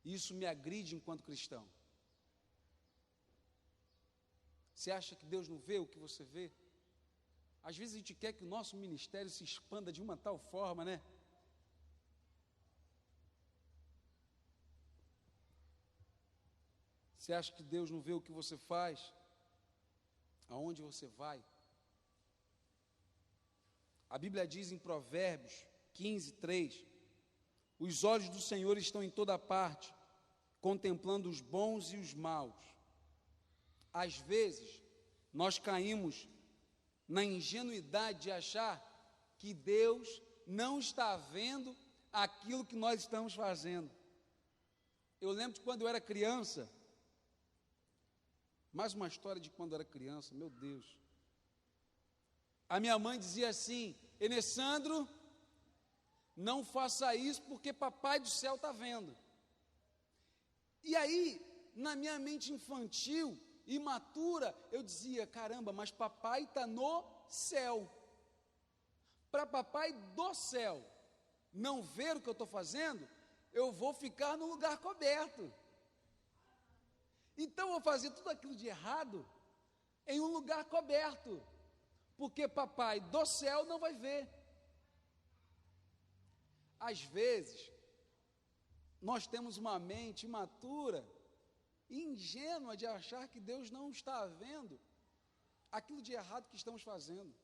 Isso me agride enquanto cristão. Você acha que Deus não vê o que você vê? Às vezes a gente quer que o nosso ministério se expanda de uma tal forma, né? Você acha que Deus não vê o que você faz? Aonde você vai? A Bíblia diz em Provérbios 15, 3: os olhos do Senhor estão em toda parte, contemplando os bons e os maus. Às vezes, nós caímos na ingenuidade de achar que Deus não está vendo aquilo que nós estamos fazendo. Eu lembro de quando eu era criança, mais uma história de quando eu era criança, meu Deus. A minha mãe dizia assim: Enessandro, não faça isso porque papai do céu está vendo. E aí, na minha mente infantil, imatura, eu dizia: caramba, mas papai está no céu. Para papai do céu não ver o que eu estou fazendo, eu vou ficar no lugar coberto. Então eu vou fazer tudo aquilo de errado em um lugar coberto, porque papai do céu não vai ver. Às vezes, nós temos uma mente imatura e ingênua de achar que Deus não está vendo aquilo de errado que estamos fazendo.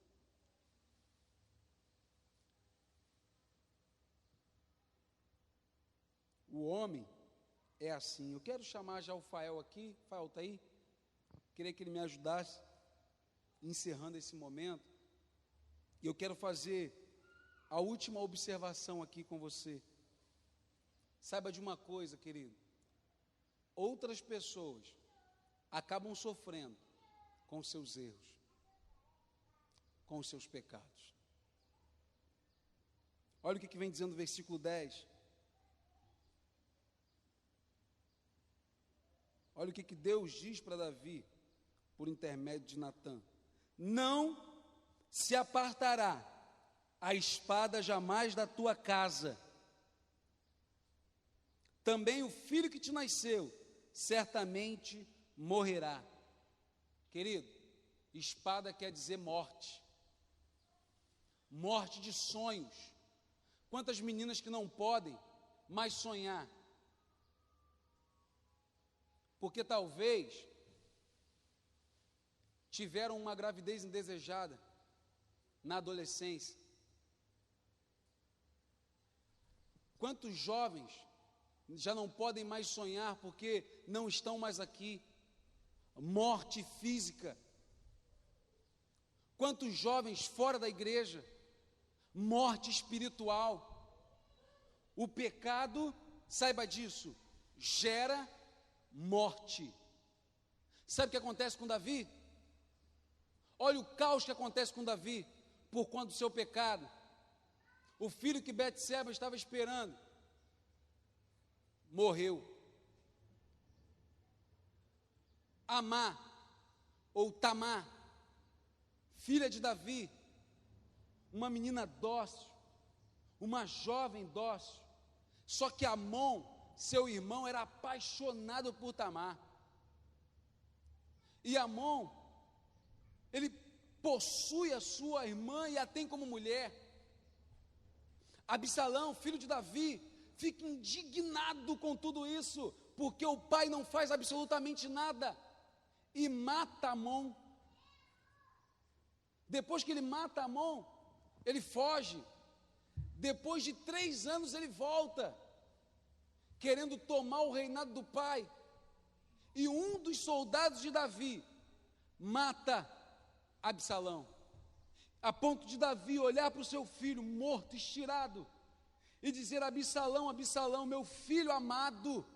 O homem é assim. Eu quero chamar já o Fael aqui. Fael, está aí? Queria que ele me ajudasse encerrando esse momento. E eu quero fazer a última observação aqui com você. Saiba de uma coisa, querido: outras pessoas acabam sofrendo com os seus erros, com os seus pecados. Olha o que vem dizendo o versículo 10: Olha o que Deus diz para Davi, por intermédio de Natã: não se apartará a espada jamais da tua casa, também o filho que te nasceu certamente morrerá. Querido, espada quer dizer morte, morte de sonhos. Quantas meninas que não podem mais sonhar, porque talvez tiveram uma gravidez indesejada na adolescência. Quantos jovens já não podem mais sonhar porque não estão mais aqui? Morte física. Quantos jovens fora da igreja? Morte espiritual. O pecado, saiba disso, gera morte. Sabe o que acontece com Davi? Olha o caos que acontece com Davi por conta do seu pecado. O filho que Betseba estava esperando morreu. Amá, ou Tamar, filha de Davi, uma menina dócil, uma jovem dócil, só que Amon, seu irmão, era apaixonado por Tamar. E Amon, ele possui a sua irmã e a tem como mulher. Absalão, filho de Davi, fica indignado com tudo isso, porque o pai não faz absolutamente nada, e mata Amon. Depois que ele mata Amon, ele foge. Depois de 3 anos ele volta, querendo tomar o reinado do pai. E um dos soldados de Davi mata Absalão, a ponto de Davi olhar para o seu filho morto, estirado, e dizer: Absalão, Absalão, meu filho amado.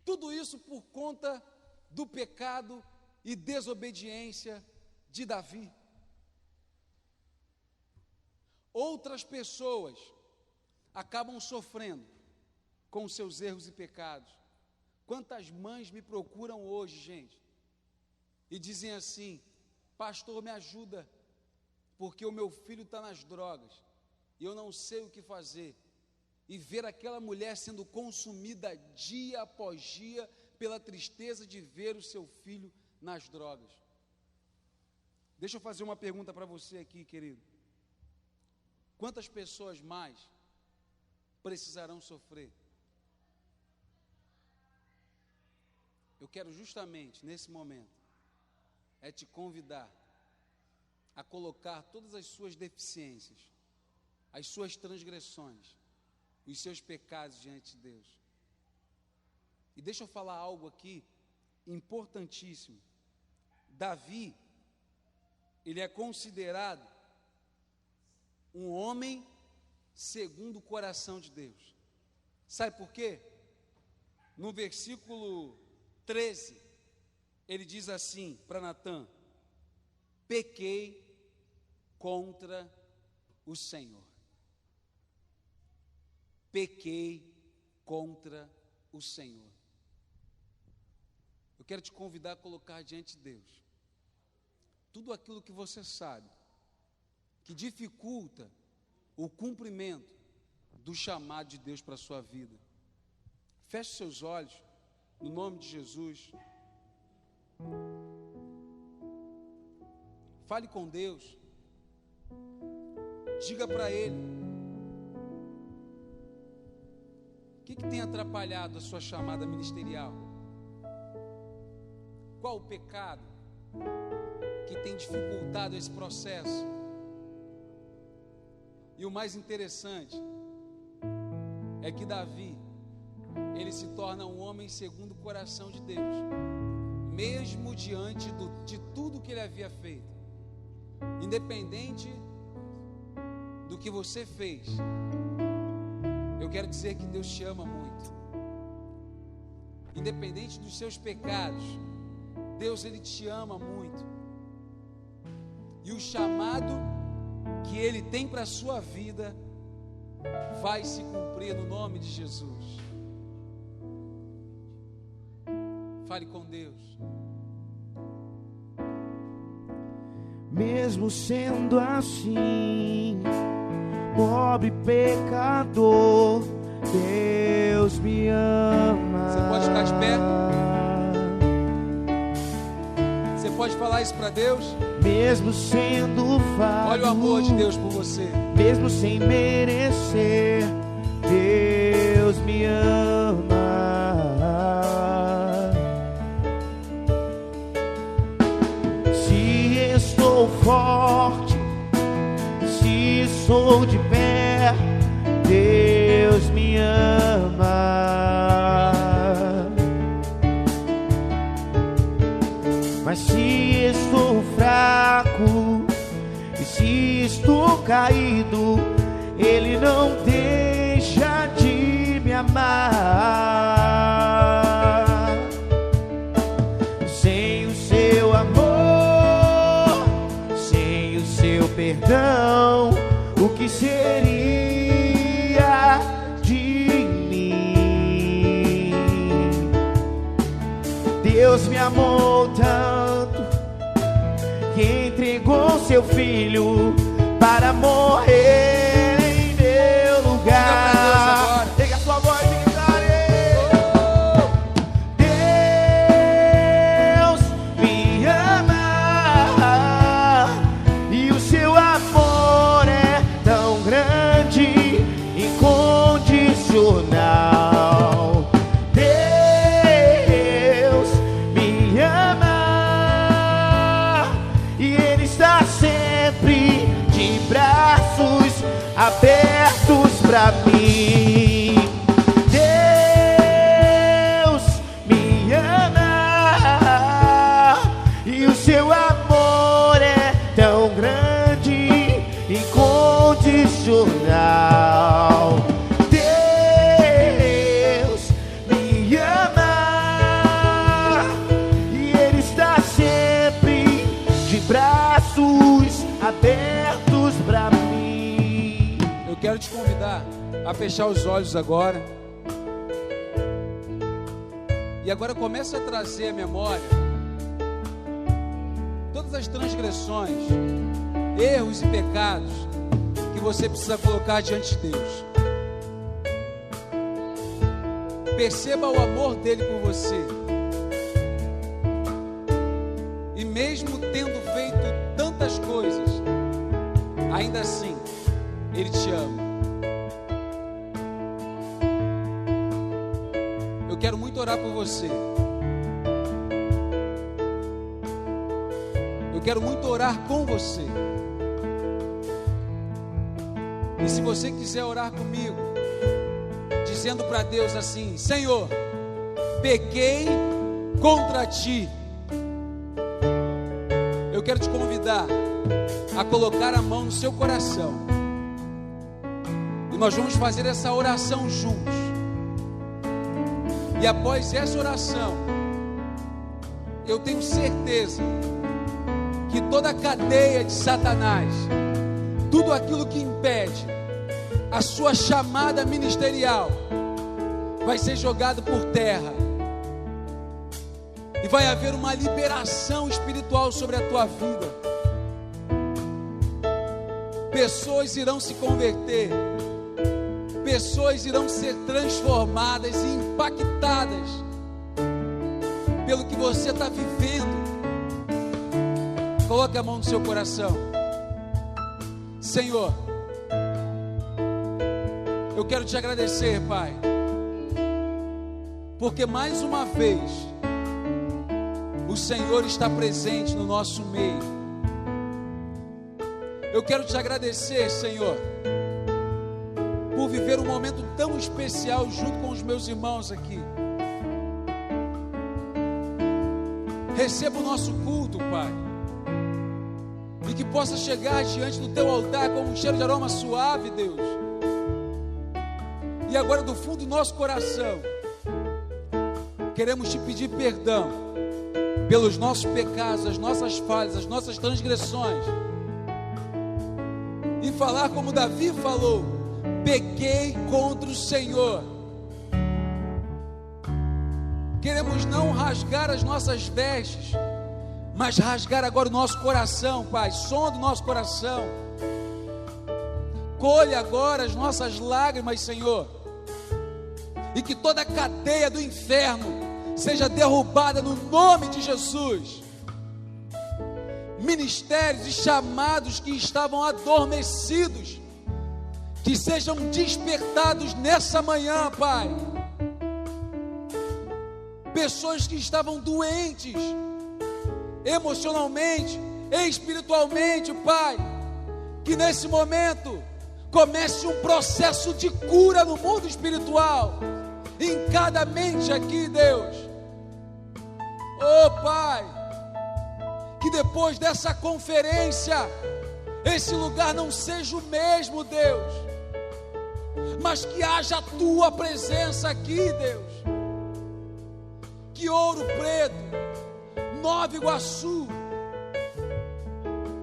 Tudo isso por conta do pecado e desobediência de Davi. Outras pessoas acabam sofrendo com os seus erros e pecados. Quantas mães me procuram hoje, gente, e dizem assim: pastor, me ajuda, porque o meu filho está nas drogas, e eu não sei o que fazer. E ver aquela mulher sendo consumida dia após dia pela tristeza de ver o seu filho nas drogas. Deixa eu fazer uma pergunta para você aqui, querido. Quantas pessoas mais precisarão sofrer? Eu quero justamente, nesse momento, te convidar a colocar todas as suas deficiências, as suas transgressões, os seus pecados diante de Deus. E deixa eu falar algo aqui importantíssimo. Davi, ele é considerado um homem segundo o coração de Deus. Sabe por quê? No versículo 13, ele diz assim para Natã: pequei contra o Senhor. Pequei contra o Senhor. Eu quero te convidar a colocar diante de Deus tudo aquilo que você sabe que dificulta o cumprimento do chamado de Deus para a sua vida. Feche seus olhos, no nome de Jesus. Fale com Deus. Diga para Ele o que tem atrapalhado a sua chamada ministerial. Qual o pecado que tem dificultado esse processo? E o mais interessante é que Davi, ele se torna um homem segundo o coração de Deus, mesmo diante de tudo que ele havia feito. Independente do que você fez, eu quero dizer que Deus te ama muito. Independente dos seus pecados, Deus, ele te ama muito. E o chamado que Ele tem para a sua vida vai se cumprir no nome de Jesus. Fale com Deus. Mesmo sendo assim, pobre pecador, Deus me ama. Você pode ficar de pé? Você pode falar isso para Deus? Mesmo sendo falho, olha o amor de Deus por você. Mesmo sem merecer, Deus me ama. Se estou forte, se sou de pé, Deus me ama. Mas se estou fraco e se estou caído, Ele não deixa de me amar. Sem o seu amor, sem o seu perdão, o que seria de mim? Deus me amou tanto que entregou seu filho para morrer em meu lugar. Pega a sua voz e gritarei. Deus me ama e o seu amor é tão grande, incondicional. Deus me ama e Ele está sempre de braços abertos pra mim. Deus me ama e o seu amor é tão grande, incondicional. Deus me ama e Ele está sempre de braços abertos pra mim. Eu quero te convidar a fechar os olhos agora. E agora começa a trazer à memória todas as transgressões, erros e pecados que você precisa colocar diante de Deus. Perceba o amor dele por você. E mesmo tendo feito tantas coisas, ainda assim, Ele te ama. Eu quero muito orar por você. Eu quero muito orar com você. E se você quiser orar comigo, dizendo para Deus assim: Senhor, pequei contra ti. Eu quero te convidar a colocar a mão no seu coração. E nós vamos fazer essa oração juntos. E após essa oração, eu tenho certeza que toda a cadeia de Satanás, tudo aquilo que impede a sua chamada ministerial, vai ser jogado por terra. E vai haver uma liberação espiritual sobre a tua vida. Pessoas irão se converter. Pessoas irão ser transformadas e impactadas pelo que você está vivendo. Coloque a mão no seu coração. Senhor, eu quero te agradecer, Pai, porque mais uma vez o Senhor está presente no nosso meio. Eu quero te agradecer, Senhor, por viver um momento tão especial junto com os meus irmãos aqui. Receba o nosso culto, Pai, e que possa chegar diante do teu altar como um cheiro de aroma suave, Deus. E agora, do fundo do nosso coração, queremos te pedir perdão pelos nossos pecados, as nossas falhas, as nossas transgressões, e falar como Davi falou: pequei contra o Senhor. queremos não rasgar as nossas vestes, mas rasgar agora o nosso coração, Pai, som do nosso coração. Colhe agora as nossas lágrimas, Senhor, e que toda a cadeia do inferno seja derrubada no nome de Jesus. Ministérios e chamados que estavam adormecidos, que sejam despertados nessa manhã, Pai. Pessoas que estavam doentes, emocionalmente, espiritualmente, Pai, que nesse momento comece um processo de cura no mundo espiritual, em cada mente aqui, Deus. Oh, Pai, que depois dessa conferência, esse lugar não seja o mesmo, Deus, mas que haja a Tua presença aqui, Deus. Que Ouro Preto, Nova Iguaçu,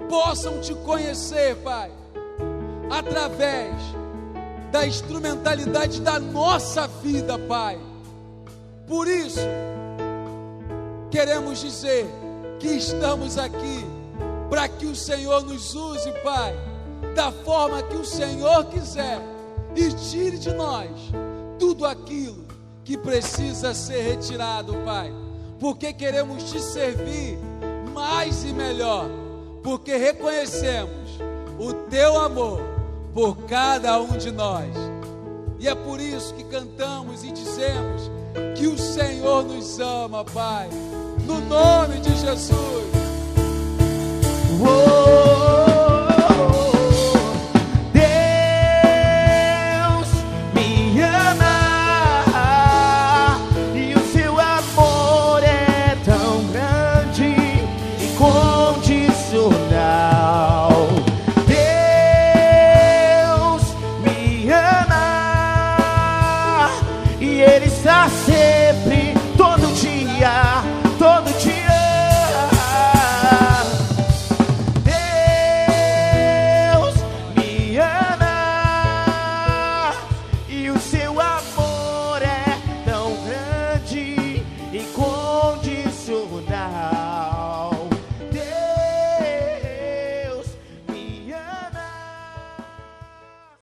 possam Te conhecer, Pai, através da instrumentalidade da nossa vida, Pai. Por isso, queremos dizer que estamos aqui para que o Senhor nos use, Pai, da forma que o Senhor quiser, e tire de nós tudo aquilo que precisa ser retirado, Pai, porque queremos Te servir mais e melhor, porque reconhecemos o Teu amor por cada um de nós, e é por isso que cantamos e dizemos que o Senhor nos ama, Pai, no nome de Jesus.